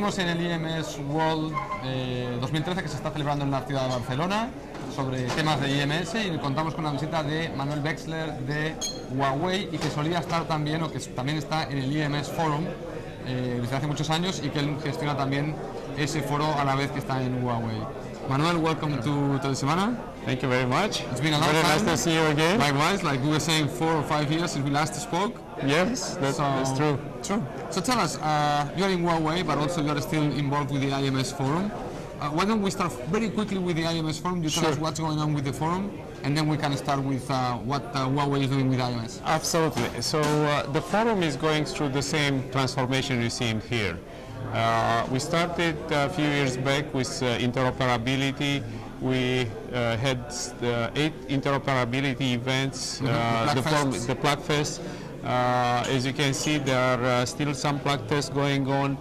seguimos en el IMS World 2013 que se está celebrando en la ciudad de Barcelona sobre temas de IMS, y contamos con la visita de Manuel Vexler de Huawei, y que solía estar también, o que también está en el IMS Forum desde hace muchos años, y que él gestiona también ese foro a la vez que está en Huawei. Manuel, welcome to the Semana. Thank you very much. It's been a long very time. Nice to see you again. Likewise, like we were saying, 4 or 5 years since we last spoke. Yes, that's true. True. So tell us, you're in Huawei, but also you're still involved with the IMS Forum. Why don't we start very quickly with the IMS Forum? You tell us what's going on with the forum, and then we can start with what Huawei is doing with IMS. Absolutely. So the forum is going through the same transformation you see here. We started a few years back with interoperability. We had 8 interoperability events. The Plug Fest. As you can see, there are still some plug tests going on.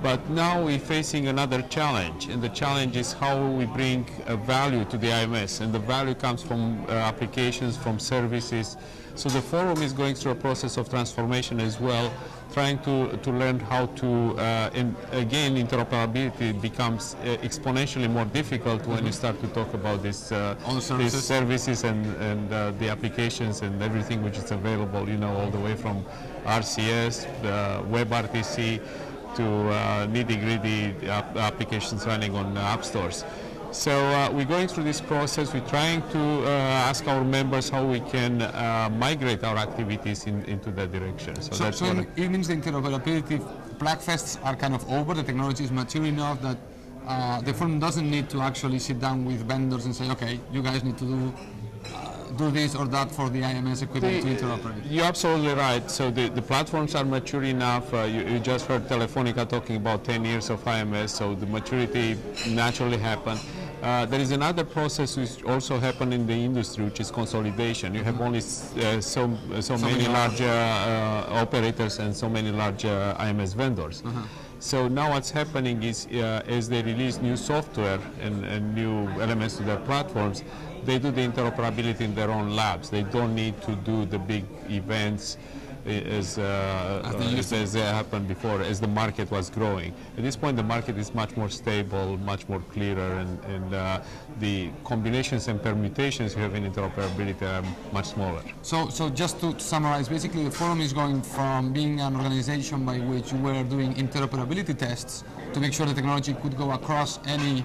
But now we're facing another challenge, and the challenge is how we bring value to the IMS, and the value comes from applications, from services. So the forum is going through a process of transformation as well, trying to learn how to, and again, interoperability becomes exponentially more difficult when you start to talk about these services and the applications and everything which is available, you know, all the way from RCS, WebRTC, to nitty-gritty applications running on app stores. So we're going through this process. We're trying to ask our members how we can migrate our activities into that direction. So it means the interoperability Plugfests are kind of over. The technology is mature enough that the firm doesn't need to actually sit down with vendors and say, okay, you guys need to do this or that for the IMS equipment to interoperate. You're absolutely right. So the platforms are mature enough. You just heard Telefonica talking about 10 years of IMS, so the maturity naturally happened. There is another process which also happened in the industry, which is consolidation. You have only so many large operators and so many large IMS vendors. So now what's happening is as they release new software and new elements to their platforms, they do the interoperability in their own labs. They don't need to do the big events as they happened before, as the market was growing. At this point, the market is much more stable, much more clearer, and the combinations and permutations you have in interoperability are much smaller. So just to summarize, basically the forum is going from being an organization by which you were doing interoperability tests to make sure the technology could go across any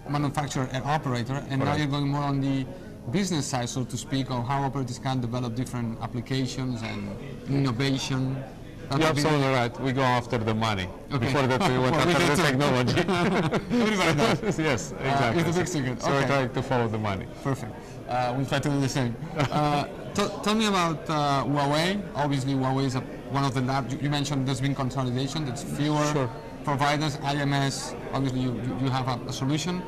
manufacturer and operator, and now you're going more on the business side, so to speak, of how operators can develop different applications and innovation. You're absolutely right. We go after the money. Before that, we went after the technology. Everybody does. Yes, exactly. It's a big secret. So we're trying to follow the money. Perfect. We'll try to do the same. Tell me about Huawei. Obviously, Huawei is one of the large. You mentioned there's been consolidation. There's fewer providers. IMS. Obviously, you have a solution.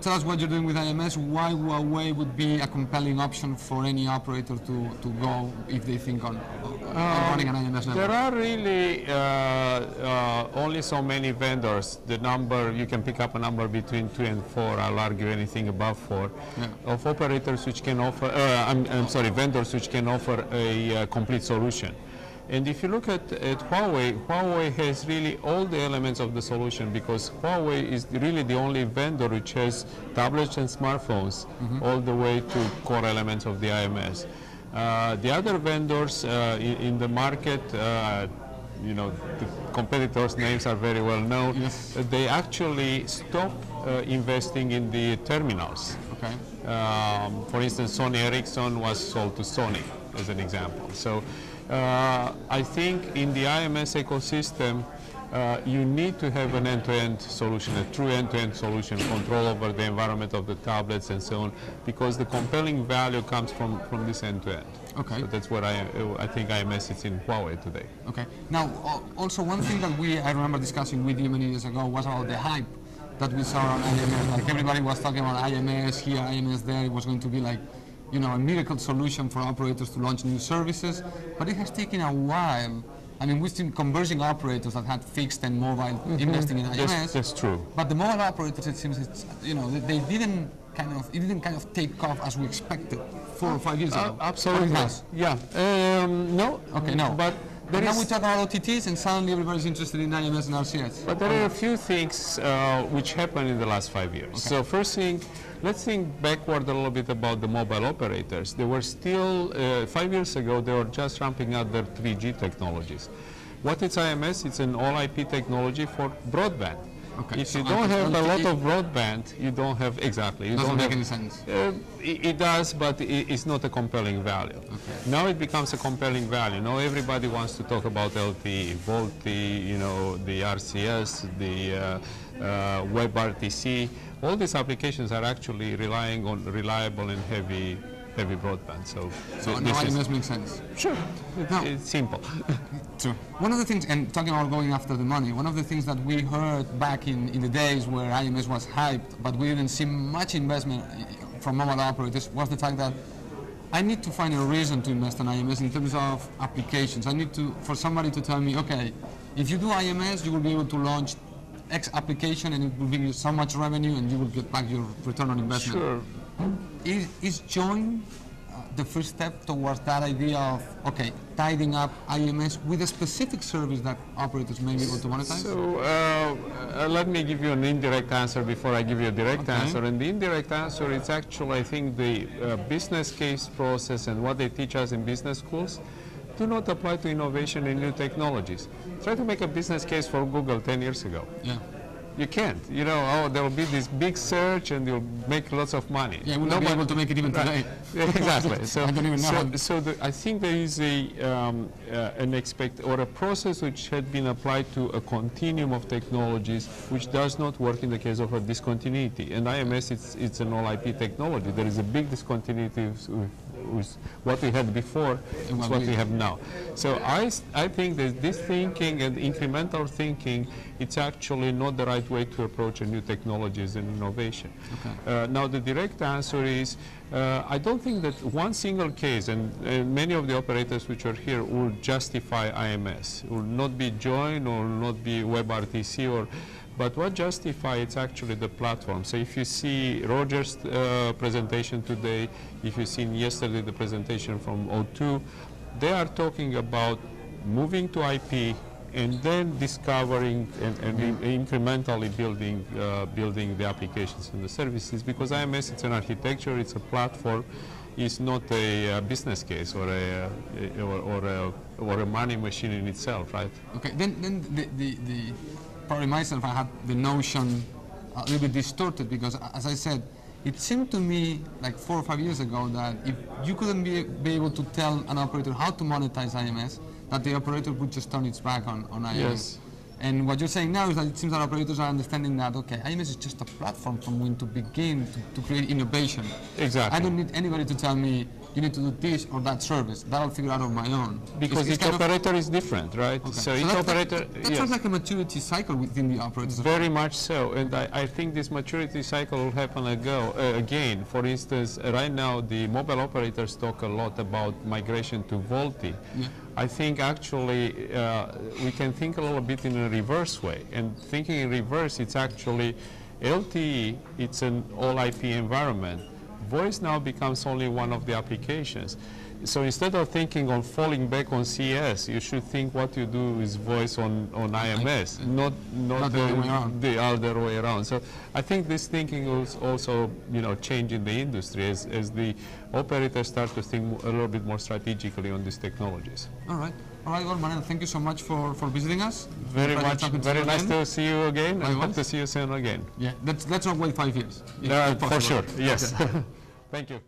Tell us what you're doing with IMS, why Huawei would be a compelling option for any operator to go if they think on running an IMS network. There are really only so many vendors. The number, you can pick up a number between 2 and 4, I'll argue anything above 4, of operators which can offer, vendors which can offer a complete solution. And if you look at Huawei, Huawei has really all the elements of the solution, because Huawei is really the only vendor which has tablets and smartphones all the way to core elements of the IMS. The other vendors in the market, you know, the competitors' names are very well known. Yes. They actually stop investing in the terminals. Okay. For instance, Sony Ericsson was sold to Sony, as an example. So I think in the IMS ecosystem, you need to have an end-to-end solution, a true end-to-end solution, control over the environment of the tablets and so on, because the compelling value comes from this end-to-end. Okay. So that's what I think IMS is in Huawei today. Okay. Now, also one thing that I remember discussing with you many years ago was about the hype that we saw on IMS. Like everybody was talking about IMS here, IMS there. It was going to be like, you know, a miracle solution for operators to launch new services, but it has taken a while. I mean, we've seen converging operators that had fixed and mobile investing in IMS. That's true. But the mobile operators, it seems, you know, it didn't kind of take off as we expected 4 or 5 years ago. Absolutely. It has. Yeah. No. Okay. No. But Now we talk about OTTs, and suddenly everybody's interested in IMS and RCS. But there are a few things which happened in the last 5 years. Okay. So first thing, let's think backward a little bit about the mobile operators. They were still, 5 years ago, they were just ramping up their 3G technologies. What is IMS? It's an all-IP technology for broadband. Okay. If you don't have a lot of broadband, you don't have, exactly. It doesn't make any sense. It does, but it's not a compelling value. Okay. Now it becomes a compelling value. Now everybody wants to talk about LTE, VoLTE, you know, the RCS, the WebRTC. All these applications are actually relying on reliable and heavy broadband. So now IMS makes sense. Sure. It's simple. True. One of the things, and talking about going after the money, one of the things that we heard back in the days where IMS was hyped, but we didn't see much investment from mobile operators, was the fact that I need to find a reason to invest in IMS in terms of applications. I need for somebody to tell me, okay, if you do IMS, you will be able to launch X application and it will bring you so much revenue and you will get back your return on investment. Sure. Is join the first step towards that idea of, okay, tidying up IMS with a specific service that operators may be able to monetize? So let me give you an indirect answer before I give you a direct answer. And the indirect answer is actually, I think, the business case process and what they teach us in business schools do not apply to innovation in new technologies. Try to make a business case for Google 10 years ago. Yeah. You can't. You know, oh, there will be this big search and you'll make lots of money. Yeah, we'll not be able to make it even today. Exactly. So, I don't even know. I think there is a process which had been applied to a continuum of technologies which does not work in the case of a discontinuity. And IMS, it's an all-IP technology. There is a big discontinuity with what we had before and what we have now. So I think that this thinking and incremental thinking, it's actually not the right way to approach a new technologies and innovation. Okay. Now the direct answer is, I don't think that one single case, and many of the operators which are here will justify IMS, will not be join or not be WebRTC but what justifies it's actually the platform. So if you see Roger's presentation today, if you've seen yesterday the presentation from O2, they are talking about moving to IP and then discovering and incrementally building the applications and the services, because IMS, it's an architecture, it's a platform, it's not a business case or a money machine in itself, right? Okay, then probably myself, I had the notion a little bit distorted, because as I said, it seemed to me like 4 or 5 years ago that if you couldn't be able to tell an operator how to monetize IMS, that the operator would just turn its back on IMS. Yes. And what you're saying now is that it seems that operators are understanding that, okay, IMS is just a platform from when to begin to create innovation. Exactly. I don't need anybody to tell me you need to do this or that service. That I'll figure out on my own. Because each operator is different, right? Okay. So each operator... That sounds like a maturity cycle within the operators. Very much so. And I think this maturity cycle will happen again. For instance, right now the mobile operators talk a lot about migration to VoLTE. Yeah. I think actually we can think a little bit in a reverse way. And thinking in reverse, it's actually LTE, it's an all-IP environment. Voice now becomes only one of the applications. So instead of thinking on falling back on CS, you should think what you do is voice on IMS, not the other way around. So I think this thinking is also, changing the industry as the operators start to think a little bit more strategically on these technologies. All right, well, Manuel, thank you so much for visiting us. Very nice to see you again, and hope to see you soon again. Yeah, let's not wait 5 years. For sure, yes. Okay. Thank you.